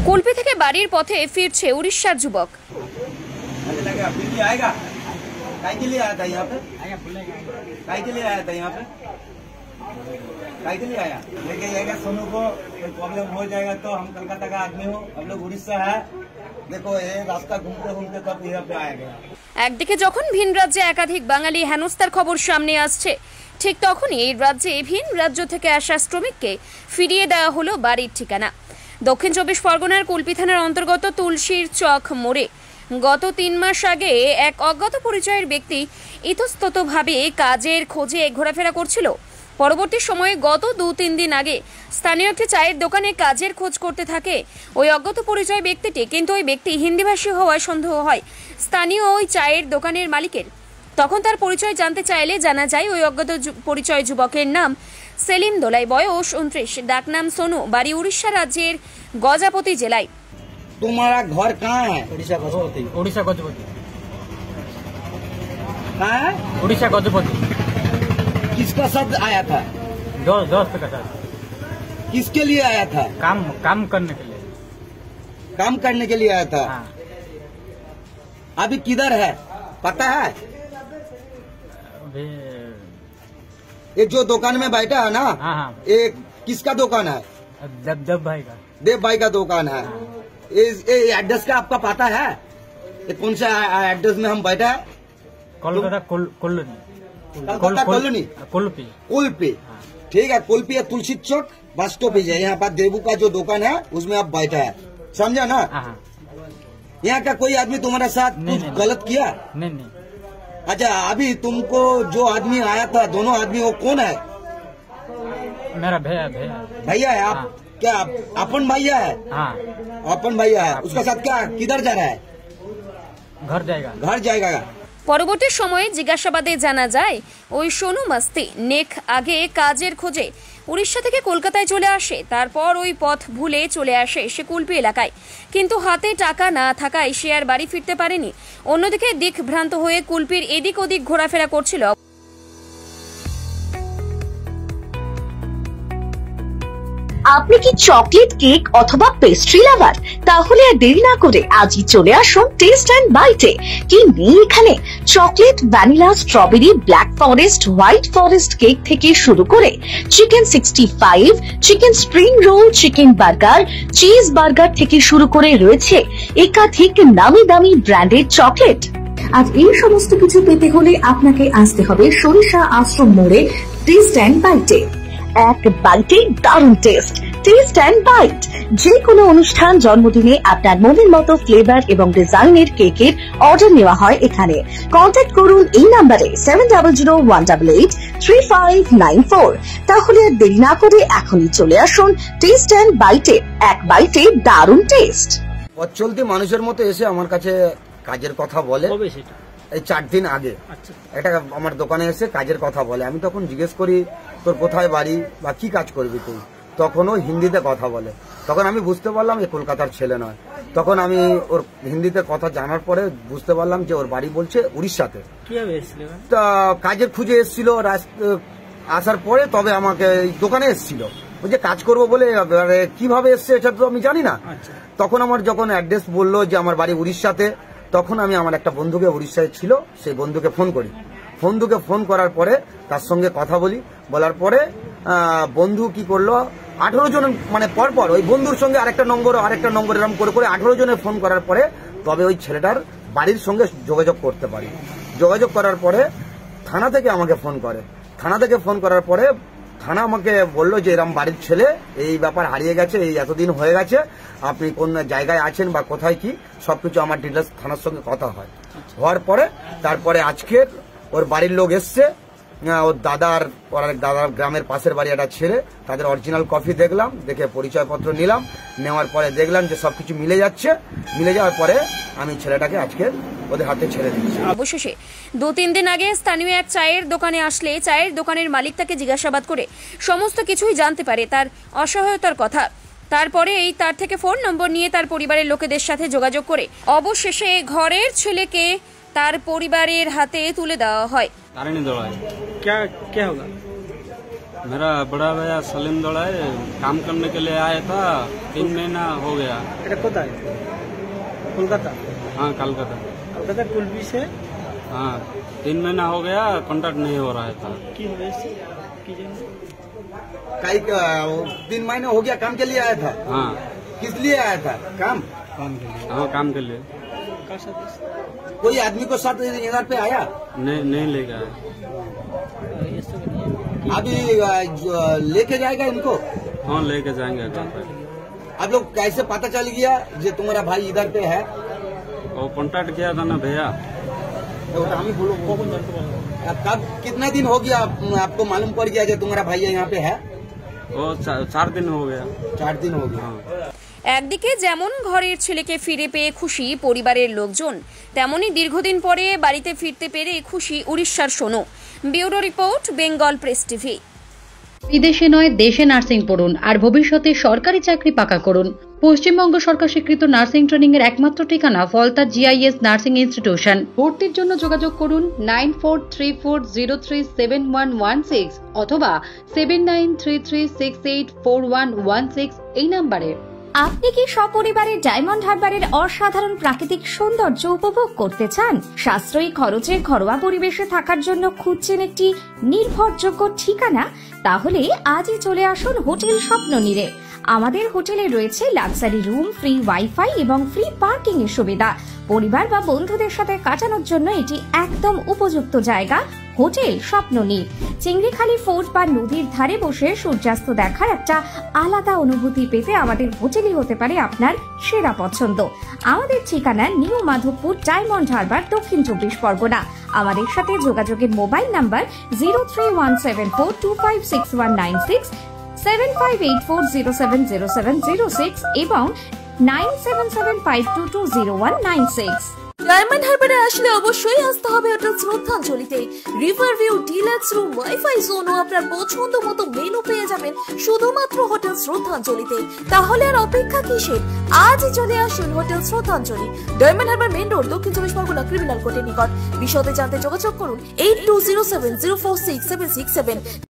কুলপি থেকে বাড়ির পথে ফিরছে উড়িষ্যার যুবক। सोनू को कोई प्रॉब्लम हो जाएगा तो हम कलकत्ता का आदमी हो, हम लोग उड़ीसा है। देखो ये रास्ता घूमते घूमते तब यहाँ पे आएगा। একদিকে যখন ভিন রাজ্যে একাধিক বাঙালি হেনস্থার খবর সামনে আসছে, ঠিক তখনই এই রাজ্যে ভিন রাজ্য থেকে আসা শ্রমিককে ফিরিয়ে দেওয়া হলো বাড়ির ঠিকানা। দক্ষিণ 24 পরগনার কুলপি থানার অন্তর্গত তুলসীর চক মোড়ে গত 3 মাস আগে এক অজ্ঞাত পরিচয়ের ব্যক্তি ইতস্ততভাবে কাজের খোঁজে ঘোরাফেরা করছিল। পরবর্তী সময়ে গত 2-3 দিন আগে স্থানীয় একটি চায়ের দোকানে কাজের খোঁজ করতে থাকে ওই অজ্ঞাত পরিচয় ব্যক্তিটি। কিন্তু ওই ব্যক্তি হিন্দিভাষী হওয়ায় সন্দেহ হয় স্থানীয় ওই চায়ের দোকানের মালিকের। তখন তার পরিচয় জানতে চাইলে জানা যায় ওই অজ্ঞাত পরিচয় যুবকের নাম সেলিম দোলাই, বয়স 29, ডাকনাম সোনু, বাড়ি উড়িষ্যা রাজ্যের গজাপতি জেলায়। तुम्हारा घर कहाँ है? उड़ीसा गजपति। उड़ीसा गजपति कहाँ है? उड़ीसा गजपति। किसका साथ आया था? दोस्त का साथ। किसके लिए आया था? काम करने के लिए। काम करने के लिए आया था। हाँ। अभी किधर है पता है? ये जो दुकान में बैठा है ना, हाँ। ये किसका दुकान है? देव भाई का। देव भाई का दुकान है। ये एड्रेस का आपका पता है? ये कौन सा एड्रेस में हम बैठा है? कोलकाता कॉलोनी। कुलपी। ठीक है, कुलपी है, तुलसी चौक बस स्टॉपेज है। यहाँ पर देवू का जो दुकान है उसमें आप बैठा है, समझा ना? यहाँ का कोई आदमी तुम्हारे साथ कुछ गलत किया? नहीं। अच्छा, अभी तुमको जो आदमी आया था, दोनों आदमी वो कौन है? मेरा भैया है। आप क्या अपन भैया है? हाँ। अपन भैया है। उसका साथ क्या किधर जा रहा है? घर जाएगा। পরবর্তী সময়ে জিজ্ঞাসাবাদে জানা যায় ওই সোনু মাস্তি নেক আগে কাজের খোঁজে উড়িষ্যা থেকে কলকাতায় চলে আসে। তারপর ওই পথ ভুলে চলে আসে সে কুলপি এলাকায়। কিন্তু হাতে টাকা না থাকায় সে আর বাড়ি ফিরতে পারেনি। অন্যদিকে দিকভ্রান্ত হয়ে কুলপির এদিক ওদিক ঘোরাফেরা করছিল। আপনি কি চকলেট কেক অথবা পেস্ট্রি লাভার? তাহলে আর দেরি না করে আজই চলে আসুন টেস্ট এন্ড বাইটে। কি নেই এখানে? Chocolate, vanilla, strawberry, black forest, white forest cake থেকে শুরু করে chicken 65, chicken spring roll, chicken burger, cheese burger থেকে শুরু করে রয়েছে একাধিক নামি দামি ব্র্যান্ডের চকলেট। আর এই সমস্ত কিছু পেতে হলে আপনাকে আসতে হবে সরিষা আশ্রম মোড়ে টেস্ট এন্ড বাইটে। এক বাইটে দারুণ টেস্ট এন্ড বাইট। যে কোনো অনুষ্ঠান, জন্মদিনে আপনার মনের মতো ফ্লেভার এবং ডিজাইনের কেকের অর্ডার নেওয়া হয় এখানে। কন্ট্যাক্ট করুন এই নাম্বারে 7001883594। তাহলে আর দেরি না করে এখনই চলে আসুন টেস্ট এন্ড বাইটে। এক বাইটে দারুণ টেস্ট। চলতি মানুষের মতো এসে আমার কাছে কাজের কথা বলে। এই 4 দিন আগে একটা আমার দোকানে এসে কাজের কথা বলে। আমি তখন জিজ্ঞেস করি তোর কোথায় বাড়ি বা কি কাজ করবি তুই? তখনও হিন্দিতে কথা বলে। তখন আমি বুঝতে পারলাম এ কলকাতার ছেলে নয়। তখন আমি ওর হিন্দিতে কথা জানার পরে বুঝতে পারলাম যে ওর বাড়ি বলছে উড়িষ্যাতে। তা কাজের খুঁজে এসেছিল। আসার পরে তবে আমাকে দোকানে এসেছিল, ওই যে কাজ করবো বলে। কিভাবে এসছে এটা তো আমি জানি না। তখন আমার যখন অ্যাড্রেস বললো যে আমার বাড়ি উড়িষ্যাতে, তখন আমি আমার একটা বন্ধুকে উড়িষ্যায় ছিল সেই বন্ধুকে ফোন করি। ফোন করার পরে তার সঙ্গে কথা বলার পরে বন্ধু কি করলো, 18 জন মানে পরপর ওই বন্ধুর সঙ্গে আরেকটা নম্বর এরকম করে 18 জনের ফোন করার পরে তবে ওই ছেলেটার বাড়ির সঙ্গে যোগাযোগ করতে পারি। যোগাযোগ করার পরে থানা থেকে আমাকে ফোন করে। থানা থেকে ফোন করার পরে থানা আমাকে বললো যে এরকম বাড়ির ছেলে, এই ব্যাপার হারিয়ে গেছে, এই এতদিন হয়ে গেছে, আপনি কোন জায়গায় আছেন বা কোথায় কি সবকিছু আমার ডিটেলস থানার সঙ্গে কথা হয়। হওয়ার পরে তারপরে আজকে ওর বাড়ির লোক এসছে। ওর দাদার গ্রামের পাশের বাড়ি একটা ছেলে, তাদের অরিজিনাল কপি দেখলাম, দেখে পরিচয়পত্র নিলাম। নেওয়ার পরে দেখলাম যে সবকিছু মিলে যাচ্ছে। মিলে যাওয়ার পরে আমি ছেলেটাকে আজকে ওদের হাতে ছেড়ে দিচ্ছি। অবশেষে 2-3 দিন আগে স্থানীয় এক চায়ের দোকানে আসলে চায়ের দোকানের মালিক তাকে জিজ্ঞাসাবাদ করে সমস্ত কিছুই জানতে পারে, তার অসহায়তার কথা। তারপরে তার থেকে ফোন নম্বর নিয়ে তার পরিবারের লোকেদের সাথে যোগাযোগ করে অবশেষে ঘরের ছেলেকে তার পরিবারের হাতে তুলে দেওয়া হয়। मेरा बड़ा भैया सलीम दौड़ाए काम करने के लिए आया था, 3 महीना हो गया। कोलकाता। हाँ कलकत्ता। कलकत्ता कुलबी से। हाँ 3 महीना हो गया, कॉन्ट्रैक्ट नहीं हो रहा था। 3 महीने हो गया, काम के लिए आया था। हाँ किस लिए आया था? काम के लिए। हाँ काम के लिए। कोई आदमी को साथ इधर पे आया? नहीं लेके आया। अभी लेके जाएगा इनको? हाँ लेके जाएंगे घर पे। आप लोग कैसे पता चल गया जो तुम्हारा भाई इधर पे है? वो कॉन्ट्रैक्ट किया था ना भैया। तो हम ही बोलो कब कितना दिन हो गया आपको मालूम पड़ गया जो तुम्हारा भाई यहाँ पे है? वो 4 दिन हो गया। 4 दिन हो गया। हाँ। একদিকে যেমন ঘরের ছেলেকে ফিরে পেয়ে খুশি পরিবারের লোকজন, তেমনি দীর্ঘদিন পরে বাড়িতে ফিরতে পেরে খুশি উড়িষ্যার Sonu. Bureau report, Bengal press TV. বিদেশে নয় দেশে নার্সিং পড়ুন আর ভবিষ্যতে সরকারি চাকরি পাকা করুন। পশ্চিমবঙ্গ সরকার স্বীকৃত নার্সিং ট্রেনিং এর একমাত্র ঠিকানা ফলতা জিআইএস নার্সিং ইনস্টিটিউশন। ভর্তির জন্য যোগাযোগ করুন 9434037116 অথবা 7933684116 এই নম্বরে। আপনি কি সপরিবারে ডায়মন্ড হারবারের অসাধারণ প্রাকৃতিক সৌন্দর্য উপভোগ করতে চান? সাশ্রয়ী খরচে ঘরোয়া পরিবেশে থাকার জন্য খুঁজছেন একটি নির্ভরযোগ্য ঠিকানা? তাহলে আজই চলে আসুন হোটেল স্বপ্ননীরে। আমাদের হোটেলে রয়েছে লাক্সারি রুম, ফ্রি ওয়াইফাই এবং ফ্রি পার্কিং এর সুবিধা। পরিবার বা বন্ধুদের সাথে কাটানোর জন্য এটি একদম উপযুক্ত জায়গা। হোটেল স্বপ্ননীর চিংড়িখালি ফোর্ট বা নদীর ধারে বসে সূর্যাস্ত দেখার একটা আলাদা অনুভূতি পেতে আমাদের হোটেলই হতে পারে আপনার সেরা পছন্দ। আমাদের ঠিকানা নিউ মাধবপুর, ডায়মন্ড হারবার, দক্ষিণ 24 পরগনা। আমাদের সাথে যোগাযোগের মোবাইল নাম্বার 031742569196, 7584070706 এবং 9775220196। ডায়মন্ড হারবারে আসলে অবশ্যই আসতে হবে হোটেল শ্রদ্ধাঞ্জলিতে। River view, deluxe room, wifi zone ও আপনার পছন্দ মতো মেনু পেয়ে যাবেন শুধুমাত্র হোটেল শ্রদ্ধাঞ্জলিতে। তাহলে আর অপেক্ষা কিসের? আজই চলে আসুন হোটেল শ্রদ্ধাঞ্জলি, ডায়মন্ড হারবার মেইন রোড, দক্ষিণ 24 পরগনা, ক্রিমিনাল কোর্টের নিকট। বিশদে জানতে যোগাযোগ করুন 8207046767।